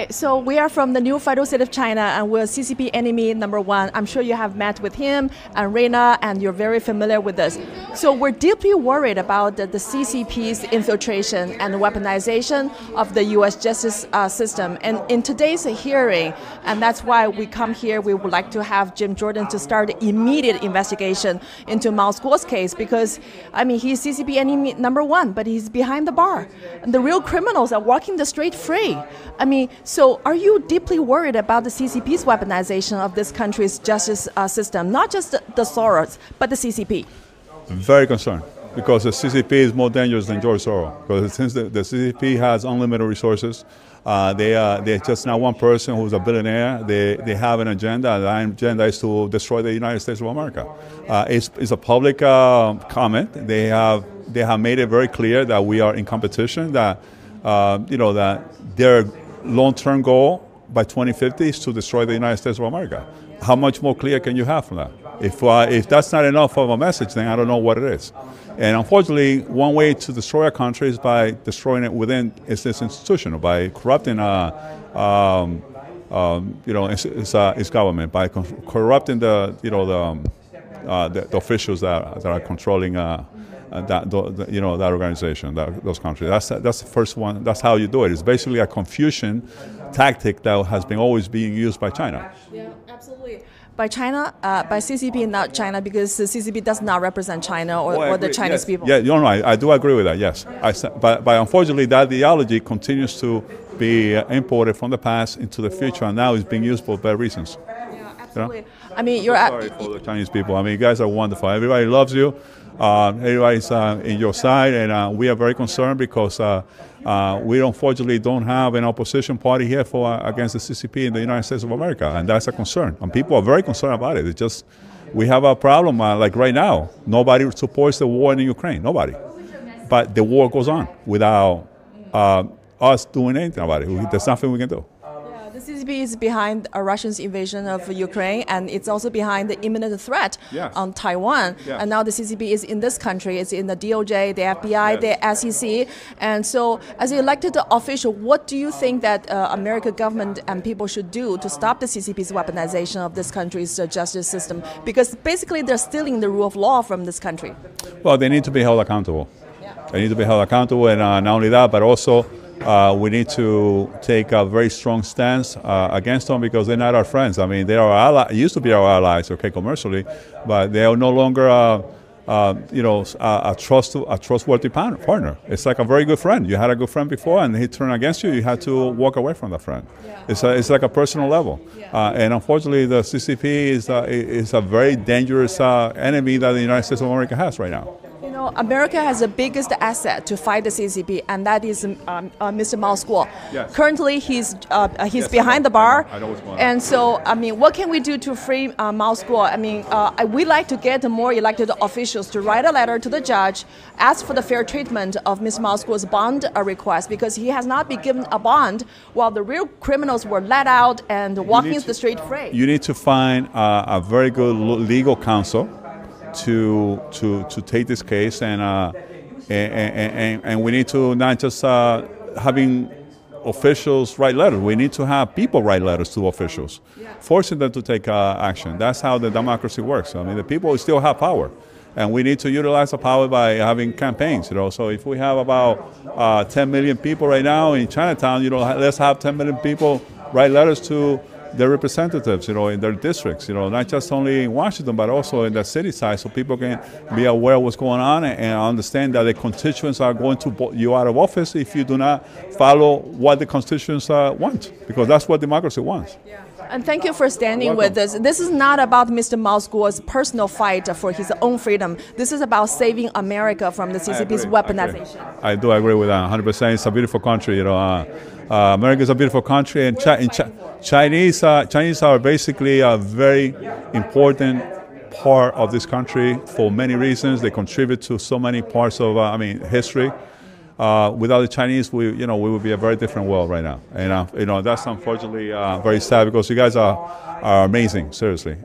Okay, so we are from the new federal state of China, and we're CCP enemy #1. I'm sure you have met with him and Reina, and you're very familiar with this. So we're deeply worried about the CCP's infiltration and weaponization of the U.S. justice system. And in today's hearing, and that's why we come here, we would like to have Jim Jordan to start immediate investigation into MilesGuo's case, because, I mean, he's CCP enemy #1, but he's behind the bar. And the real criminals are walking the street free. I mean, so are you deeply worried about the CCP's weaponization of this country's justice system, not just the Soros, but the CCP? Very concerned, because the CCP is more dangerous than George Soros. Because since the CCP has unlimited resources, they're just not one person who's a billionaire. They have an agenda, and that agenda is to destroy the United States of America. It's a public comment. They have made it very clear that we are in competition, that that their long-term goal by 2050 is to destroy the United States of America. How much more clear can you have from that? If that's not enough of a message, then I don't know what it is. And unfortunately, one way to destroy a country is by destroying it within its institution, by corrupting its government, by corrupting the officials that are controlling that organization, those countries. That's the first one. That's how you do it. It's basically a confusion tactic that has been always being used by China. Yeah, absolutely. By China, by CCP, not China, because the CCP does not represent China or the Chinese people. Yeah, you're right. I do agree with that. Yes, but unfortunately, that ideology continues to be imported from the past into the future, and now is being used for bad reasons. Yeah, absolutely. You know? I mean, you're sorry for the Chinese people. I mean, you guys are wonderful. Everybody loves you. Everybody's in your side, and we are very concerned because we unfortunately don't have an opposition party here against the CCP in the United States of America, and that's a concern. And people are very concerned about it. It's just we have a problem like right now. Nobody supports the war in Ukraine. Nobody. But the war goes on without us doing anything about it. There's nothing we can do. The CCP is behind Russia's invasion of Ukraine, and it's also behind the imminent threat on Taiwan. Yes. And now the CCP is in this country. It's in the DOJ, the FBI, the SEC. And so, as an elected official, what do you think that American government and people should do to stop the CCP's weaponization of this country's justice system? Because basically, they're stealing the rule of law from this country. Well, they need to be held accountable. Yeah. They need to be held accountable, and not only that, but also we need to take a very strong stance against them, because they're not our friends. I mean, they are our used to be our allies, okay, commercially, but they are no longer, a trustworthy partner. It's like a very good friend. You had a good friend before, and he turned against you. You had to walk away from that friend. Yeah. It's like a personal level, and unfortunately, the CCP is a very dangerous enemy that the United States of America has right now. You know, America has the biggest asset to fight the CCP, and that is Mr. MilesGuo. Yes. Currently, he's behind the bar. I know what's going on. And so, I mean, what can we do to free MilesGuo? I mean, we like to get more elected officials to write a letter to the judge, ask for the fair treatment of Mr. MilesGuo's bond request, because he has not been given a bond while the real criminals were let out and walking the street free. You need to find a very good legal counsel to take this case, and we need to not just having officials write letters. We need to have people write letters to officials, forcing them to take action. That's how the democracy works. I mean, the people still have power, and we need to utilize the power by having campaigns. So if we have about 10 million people right now in Chinatown, let's have 10 million people write letters to their representatives, in their districts, not just only in Washington, but also in the city side, so people can be aware of what's going on and understand that the constituents are going to vote you out of office if you do not follow what the constituents want, because that's what democracy wants. Yeah. And thank you for standing with us. This is not about Mr. MilesGuo's personal fight for his own freedom. This is about saving America from the CCP's weaponization. I do agree with that 100%. It's a beautiful country. America is a beautiful country, and Chinese are basically a very important part of this country for many reasons. They contribute to so many parts of history. Without the Chinese, we would be a very different world right now. And that's unfortunately very sad, because you guys are amazing, seriously.